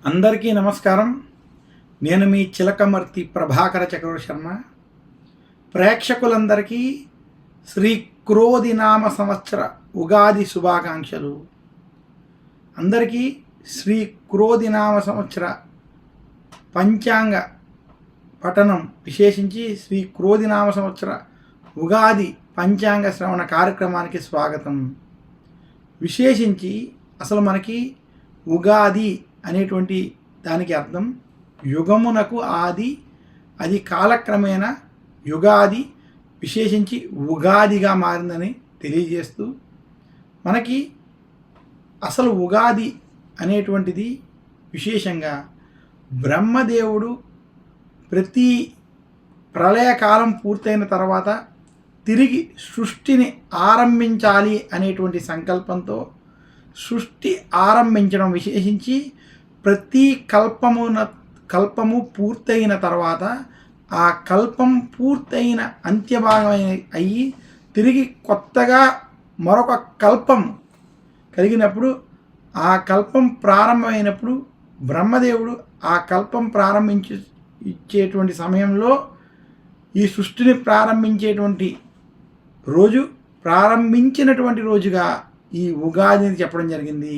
అందరికీ నమస్కారం. నేను మీ చిలకమర్తి ప్రభాకర చక్రవర్తి శర్మ. ప్రేక్షకులందరికీ శ్రీ క్రోధినామ సంవత్సర ఉగాది శుభాకాంక్షలు. అందరికీ శ్రీ క్రోధినామ సంవత్సర పంచాంగ పఠనం, విశేషించి శ్రీ క్రోధినామ సంవత్సర ఉగాది పంచాంగ శ్రవణ కార్యక్రమానికి స్వాగతం. విశేషించి అసలు మనకి ఉగాది అనేటువంటి దానికి అర్థం యుగమునకు ఆది, అది కాలక్రమేణా యుగాది విశేషించి ఉగాదిగా మారిందని తెలియజేస్తూ, మనకి అసలు ఉగాది అనేటువంటిది విశేషంగా బ్రహ్మదేవుడు ప్రతి ప్రళయకాలం పూర్తయిన తర్వాత తిరిగి సృష్టిని ఆరంభించాలి అనేటువంటి సంకల్పంతో సృష్టి ఆరంభించడం, విశేషించి ప్రతి కల్పము పూర్తయిన తర్వాత ఆ కల్పం పూర్తయిన అంత్యభాగం అయ్యి తిరిగి కొత్తగా మరొక కల్పం కలిగినప్పుడు, ఆ కల్పం ప్రారంభమైనప్పుడు బ్రహ్మదేవుడు ఆ కల్పం ఇచ్చేటువంటి సమయంలో ఈ సృష్టిని ప్రారంభించినటువంటి రోజుగా ఈ ఉగాదిని చెప్పడం జరిగింది.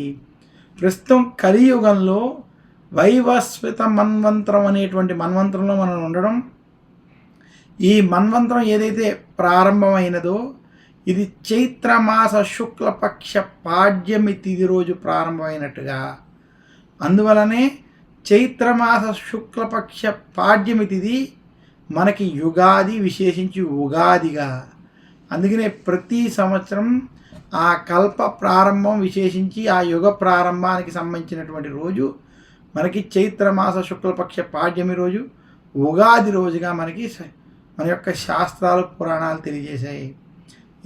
ప్రస్తుతం కలియుగంలో వైవస్వత మన్వంతరం అనేటువంటి మన్వంతరంలో మనం ఉండడం, ఈ మన్వంతరం ఏదైతే ప్రారంభమైనదో ఇది చైత్రమాస శుక్లపక్ష పాడ్యమి తిథి రోజు ప్రారంభమైనట్టుగా, అందువలనే చైత్రమాస శుక్లపక్ష పాడ్యమి తిథి మనకి యుగాది, విశేషించి ఉగాదిగా. అందుకనే ప్రతి సంవత్సరం ఆ కల్ప ప్రారంభం, విశేషించి ఆ యుగ ప్రారంభానికి సంబంధించినటువంటి రోజు మనకి చైత్రమాస శుక్లపక్ష పాడ్యమి రోజు, ఉగాది రోజుగా మనకి మన యొక్క శాస్త్రాలు, పురాణాలు తెలియజేశాయి.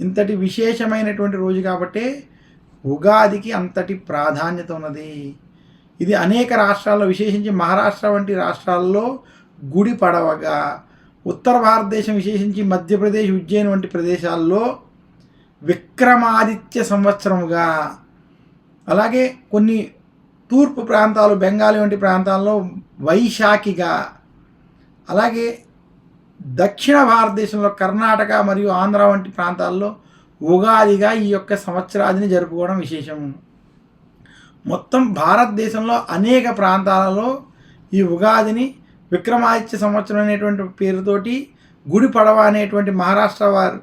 ఇంతటి విశేషమైనటువంటి రోజు కాబట్టే ఉగాదికి అంతటి ప్రాధాన్యత ఉన్నది. ఇది అనేక రాష్ట్రాల్లో, విశేషించి మహారాష్ట్ర వంటి రాష్ట్రాల్లో గుడి పడవగా, ఉత్తర భారతదేశం విశేషించి మధ్యప్రదేశ్, ఉజ్జయిన్ వంటి ప్రదేశాల్లో విక్రమాదిత్య సంవత్సరముగా, అలాగే కొన్ని తూర్పు ప్రాంతాలు, బెంగాలీ వంటి ప్రాంతాల్లో వైశాఖిగా, అలాగే దక్షిణ భారతదేశంలో కర్ణాటక మరియు ఆంధ్ర వంటి ప్రాంతాల్లో ఉగాదిగా ఈ యొక్క సంవత్సరాదిని జరుపుకోవడం విశేషం. మొత్తం భారతదేశంలో అనేక ప్రాంతాలలో ఈ ఉగాదిని విక్రమాదిత్య సంవత్సరం అనేటువంటి పేరుతోటి గుడి పడవ అనేటువంటి మహారాష్ట్ర వారు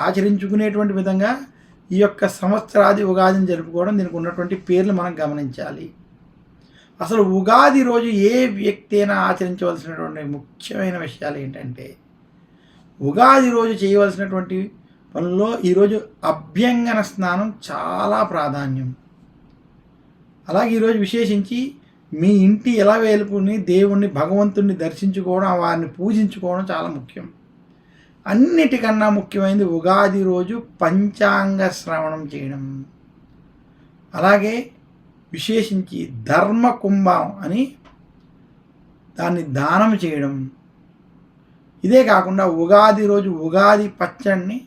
ఆచరించుకునేటువంటి విధంగా ఈ యొక్క సంవత్సరాది ఉగాదిని జరుపుకోవడం, దీనికి ఉన్నటువంటి పేర్లు మనం గమనించాలి. అసలు ఉగాది రోజు ఏ వ్యక్తి అయినా ఆచరించవలసినటువంటి ముఖ్యమైన విషయాలు ఏంటంటే, ఉగాది రోజు చేయవలసినటువంటి పనుల్లో ఈరోజు అభ్యంగన స్నానం చాలా ప్రాధాన్యం. అలాగే ఈరోజు విశేషించి మీ ఇంటి ఎలా వేలుపుని దేవుణ్ణి, భగవంతుణ్ణి దర్శించుకోవడం, వారిని పూజించుకోవడం చాలా ముఖ్యం. అన్నిటికన్నా ముఖ్యమైనది ఉగాది రోజు పంచాంగ శ్రవణం చేయడం, అలాగే విశేషించి ధర్మ కుంభం అని దాన్ని దానం చేయడం. ఇదే కాకుండా ఉగాది రోజు ఉగాది పచ్చడిని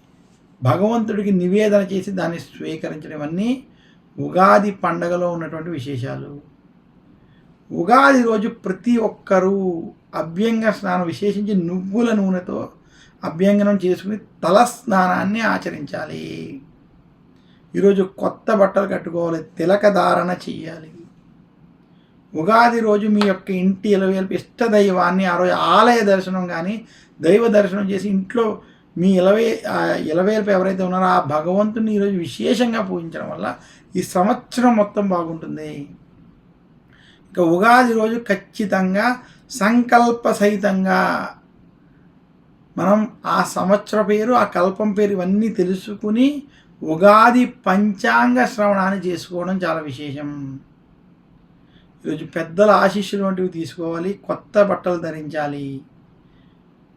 భగవంతుడికి నివేదన చేసి దాన్ని స్వీకరించడం అన్నీ ఉగాది పండగలో ఉన్నటువంటి విశేషాలు. ఉగాది రోజు ప్రతి ఒక్కరూ అభ్యంగ స్నానం, విశేషించి నువ్వుల నూనెతో అభ్యంగనం చేసుకుని తల స్నానాన్ని ఆచరించాలి. ఈరోజు కొత్త బట్టలు కట్టుకోవాలి, తిలక ధారణ చెయ్యాలి. ఉగాది రోజు మీ యొక్క ఇంటి ఇలవేల్పు ఇష్టదైవాన్ని ఆ రోజు ఆలయ దర్శనం కానీ దైవ దర్శనం చేసి ఇంట్లో మీ ఇలవేల్పు ఎవరైతే ఉన్నారో ఆ భగవంతుని ఈరోజు విశేషంగా పూజించడం వల్ల ఈ సంవత్సరం మొత్తం బాగుంటుంది. ఇక ఉగాది రోజు ఖచ్చితంగా సంకల్ప సహితంగా మనం ఆ సంవత్సర పేరు, ఆ కల్పం పేరు ఇవన్నీ తెలుసుకుని ఉగాది పంచాంగ శ్రవణాన్ని చేసుకోవడం చాలా విశేషం. ఈరోజు పెద్దల ఆశీస్సులు వంటివి తీసుకోవాలి, కొత్త బట్టలు ధరించాలి.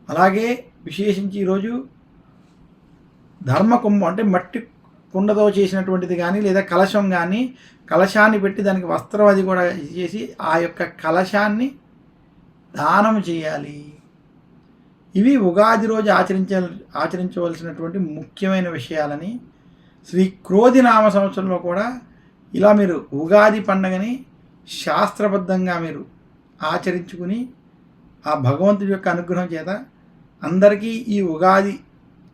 అలాగే విశేషించి ఈరోజు ధర్మకుంభం అంటే మట్టి కుండతో చేసినటువంటిది కానీ, లేదా కలశం కానీ, కలశాన్ని పెట్టి దానికి వస్త్రం అది కూడా చేసి ఆ యొక్క కలశాన్ని దానం చేయాలి. ఇవి ఉగాది రోజు ఆచరించవలసినటువంటి ముఖ్యమైన విషయాలని శ్రీ క్రోధినామ సంవత్సరంలో కూడా ఇలా మీరు ఉగాది పండుగని శాస్త్రబద్ధంగా మీరు ఆచరించుకుని ఆ భగవంతుడి యొక్క అనుగ్రహం చేత అందరికీ ఈ ఉగాది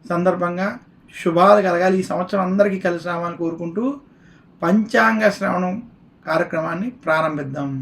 సందర్భంగా శుభాలు కలగాలి, ఈ సంవత్సరం అందరికీ కలిసి రావాలని కోరుకుంటూ పంచాంగ శ్రవణం కార్యక్రమాన్ని ప్రారంభిద్దాం.